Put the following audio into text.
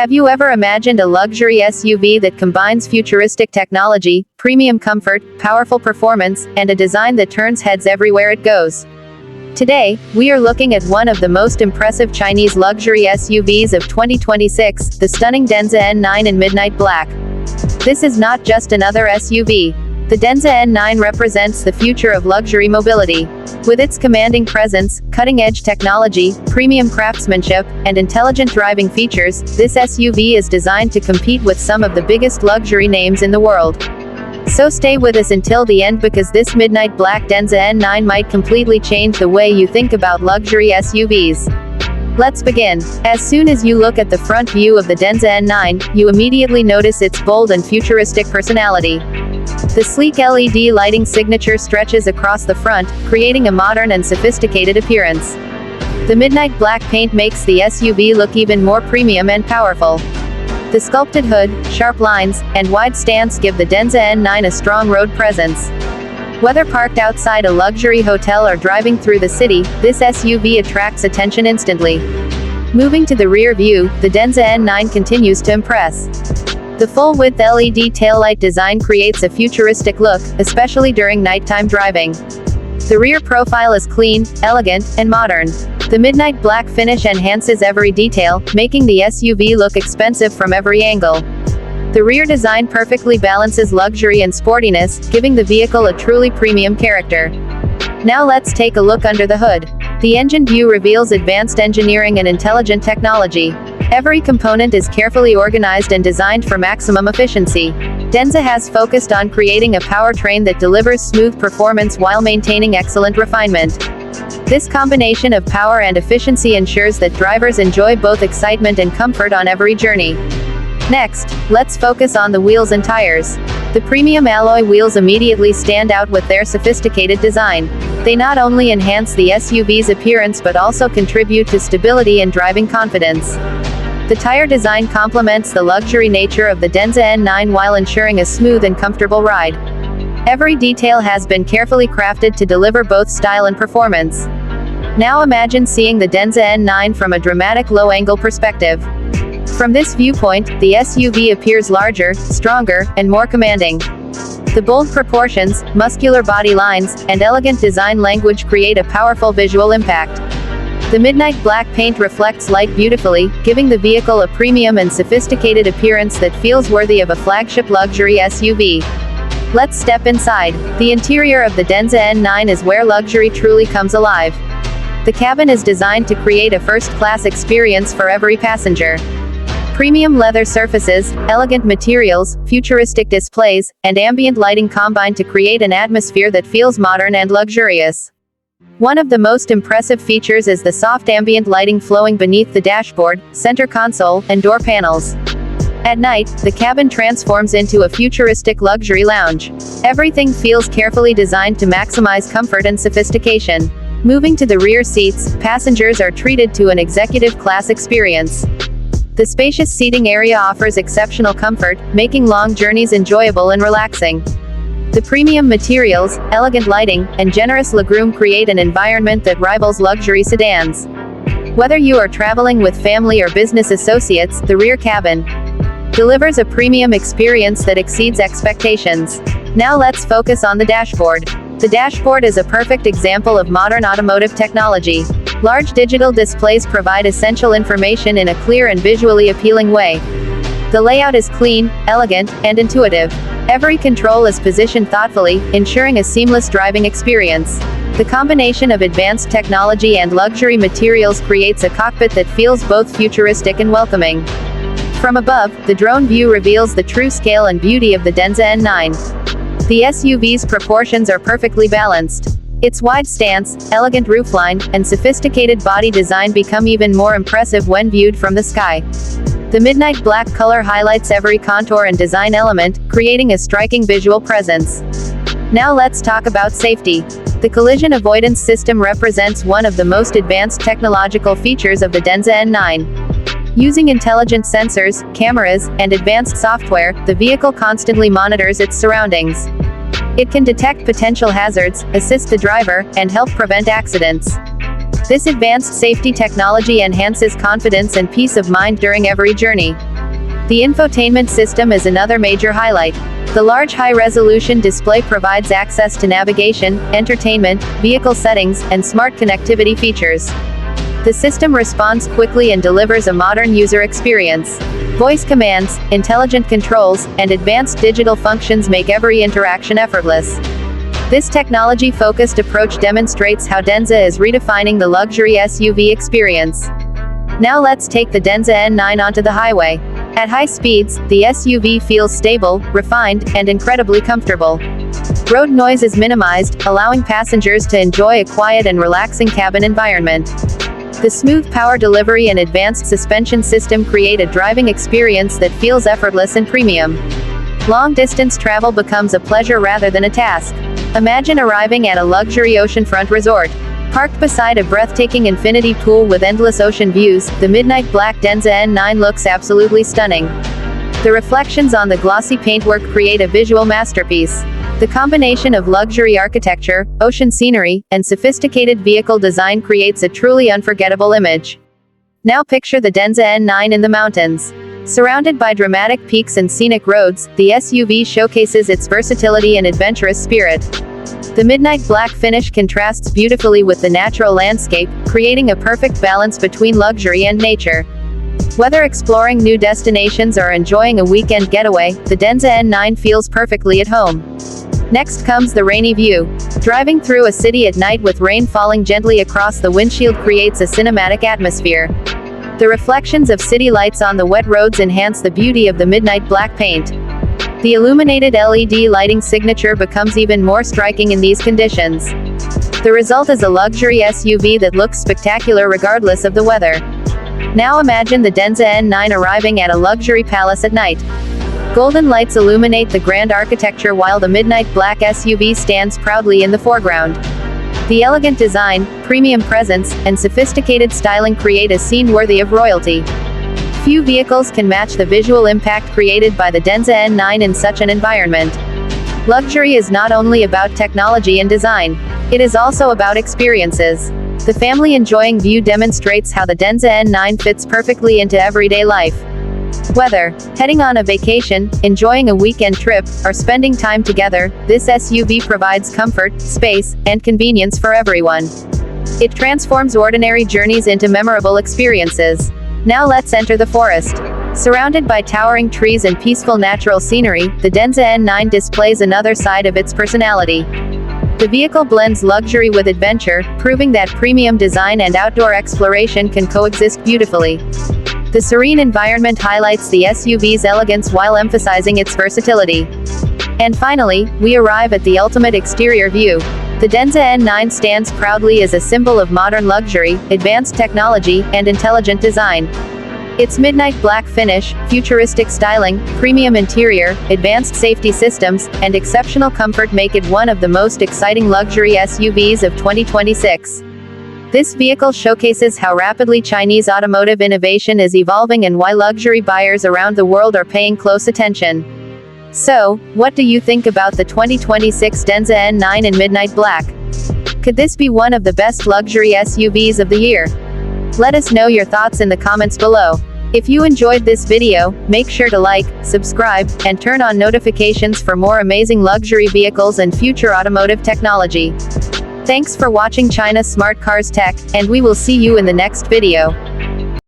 Have you ever imagined a luxury SUV that combines futuristic technology, premium comfort, powerful performance, and a design that turns heads everywhere it goes? Today, we are looking at one of the most impressive Chinese luxury SUVs of 2026, the stunning Denza N9 Midnight Black. This is not just another SUV. The Denza N9 represents the future of luxury mobility. With its commanding presence, cutting-edge technology, premium craftsmanship, and intelligent driving features, this SUV is designed to compete with some of the biggest luxury names in the world. So stay with us until the end because this Midnight Black Denza N9 might completely change the way you think about luxury SUVs. Let's begin. As soon as you look at the front view of the Denza N9, you immediately notice its bold and futuristic personality. The sleek LED lighting signature stretches across the front, creating a modern and sophisticated appearance. The midnight black paint makes the SUV look even more premium and powerful. The sculpted hood, sharp lines, and wide stance give the Denza N9 a strong road presence. Whether parked outside a luxury hotel or driving through the city, this SUV attracts attention instantly. Moving to the rear view, the Denza N9 continues to impress. The full-width LED taillight design creates a futuristic look, especially during nighttime driving. The rear profile is clean, elegant, and modern. The midnight black finish enhances every detail, making the SUV look expensive from every angle. The rear design perfectly balances luxury and sportiness, giving the vehicle a truly premium character. Now let's take a look under the hood. The engine view reveals advanced engineering and intelligent technology. Every component is carefully organized and designed for maximum efficiency. Denza has focused on creating a powertrain that delivers smooth performance while maintaining excellent refinement. This combination of power and efficiency ensures that drivers enjoy both excitement and comfort on every journey. Next, let's focus on the wheels and tires. The premium alloy wheels immediately stand out with their sophisticated design. They not only enhance the SUV's appearance but also contribute to stability and driving confidence. The tire design complements the luxury nature of the Denza N9 while ensuring a smooth and comfortable ride. Every detail has been carefully crafted to deliver both style and performance. Now imagine seeing the Denza N9 from a dramatic low-angle perspective. From this viewpoint, the SUV appears larger, stronger, and more commanding. The bold proportions, muscular body lines, and elegant design language create a powerful visual impact. The midnight black paint reflects light beautifully, giving the vehicle a premium and sophisticated appearance that feels worthy of a flagship luxury SUV. Let's step inside. The interior of the Denza N9 is where luxury truly comes alive. The cabin is designed to create a first-class experience for every passenger. Premium leather surfaces, elegant materials, futuristic displays, and ambient lighting combine to create an atmosphere that feels modern and luxurious. One of the most impressive features is the soft ambient lighting flowing beneath the dashboard, center console, and door panels. At night, the cabin transforms into a futuristic luxury lounge. Everything feels carefully designed to maximize comfort and sophistication. Moving to the rear seats, passengers are treated to an executive class experience. The spacious seating area offers exceptional comfort, making long journeys enjoyable and relaxing. The premium materials, elegant lighting, and generous legroom create an environment that rivals luxury sedans. Whether you are traveling with family or business associates, the rear cabin delivers a premium experience that exceeds expectations. Now let's focus on the dashboard. The dashboard is a perfect example of modern automotive technology. Large digital displays provide essential information in a clear and visually appealing way. The layout is clean, elegant, and intuitive. Every control is positioned thoughtfully, ensuring a seamless driving experience. The combination of advanced technology and luxury materials creates a cockpit that feels both futuristic and welcoming. From above, the drone view reveals the true scale and beauty of the Denza N9. The SUV's proportions are perfectly balanced. Its wide stance, elegant roofline, and sophisticated body design become even more impressive when viewed from the sky. The midnight black color highlights every contour and design element, creating a striking visual presence. Now let's talk about safety. The collision avoidance system represents one of the most advanced technological features of the Denza N9. Using intelligent sensors, cameras, and advanced software, the vehicle constantly monitors its surroundings. It can detect potential hazards, assist the driver, and help prevent accidents. This advanced safety technology enhances confidence and peace of mind during every journey. The infotainment system is another major highlight. The large high-resolution display provides access to navigation, entertainment, vehicle settings, and smart connectivity features. The system responds quickly and delivers a modern user experience. Voice commands, intelligent controls, and advanced digital functions make every interaction effortless. This technology-focused approach demonstrates how Denza is redefining the luxury SUV experience. Now let's take the Denza N9 onto the highway. At high speeds, the SUV feels stable, refined, and incredibly comfortable. Road noise is minimized, allowing passengers to enjoy a quiet and relaxing cabin environment. The smooth power delivery and advanced suspension system create a driving experience that feels effortless and premium. Long-distance travel becomes a pleasure rather than a task. Imagine arriving at a luxury oceanfront resort. Parked beside a breathtaking infinity pool with endless ocean views, the Midnight Black Denza N9 looks absolutely stunning. The reflections on the glossy paintwork create a visual masterpiece. The combination of luxury architecture, ocean scenery, and sophisticated vehicle design creates a truly unforgettable image. Now picture the Denza N9 in the mountains. Surrounded by dramatic peaks and scenic roads, the SUV showcases its versatility and adventurous spirit. The midnight black finish contrasts beautifully with the natural landscape, creating a perfect balance between luxury and nature. Whether exploring new destinations or enjoying a weekend getaway, the Denza N9 feels perfectly at home. Next comes the rainy view. Driving through a city at night with rain falling gently across the windshield creates a cinematic atmosphere. The reflections of city lights on the wet roads enhance the beauty of the midnight black paint. The illuminated LED lighting signature becomes even more striking in these conditions. The result is a luxury SUV that looks spectacular regardless of the weather. Now imagine the Denza N9 arriving at a luxury palace at night. Golden lights illuminate the grand architecture while the midnight black SUV stands proudly in the foreground. The elegant design, premium presence, and sophisticated styling create a scene worthy of royalty. Few vehicles can match the visual impact created by the Denza N9 in such an environment. Luxury is not only about technology and design. It is also about experiences. The family-enjoying view demonstrates how the Denza N9 fits perfectly into everyday life. Whether heading on a vacation, enjoying a weekend trip, or spending time together, this SUV provides comfort, space, and convenience for everyone. It transforms ordinary journeys into memorable experiences. Now let's enter the forest. Surrounded by towering trees and peaceful natural scenery, the Denza N9 displays another side of its personality. The vehicle blends luxury with adventure, proving that premium design and outdoor exploration can coexist beautifully. The serene environment highlights the SUV's elegance while emphasizing its versatility. And finally, we arrive at the ultimate exterior view. The Denza N9 stands proudly as a symbol of modern luxury, advanced technology, and intelligent design. Its midnight black finish, futuristic styling, premium interior, advanced safety systems, and exceptional comfort make it one of the most exciting luxury SUVs of 2026. This vehicle showcases how rapidly Chinese automotive innovation is evolving and why luxury buyers around the world are paying close attention. So, what do you think about the 2026 Denza N9 in midnight black? Could this be one of the best luxury SUVs of the year? Let us know your thoughts in the comments below. If you enjoyed this video, make sure to like, subscribe, and turn on notifications for more amazing luxury vehicles and future automotive technology. Thanks for watching China's Smart Cars Tech, and we will see you in the next video.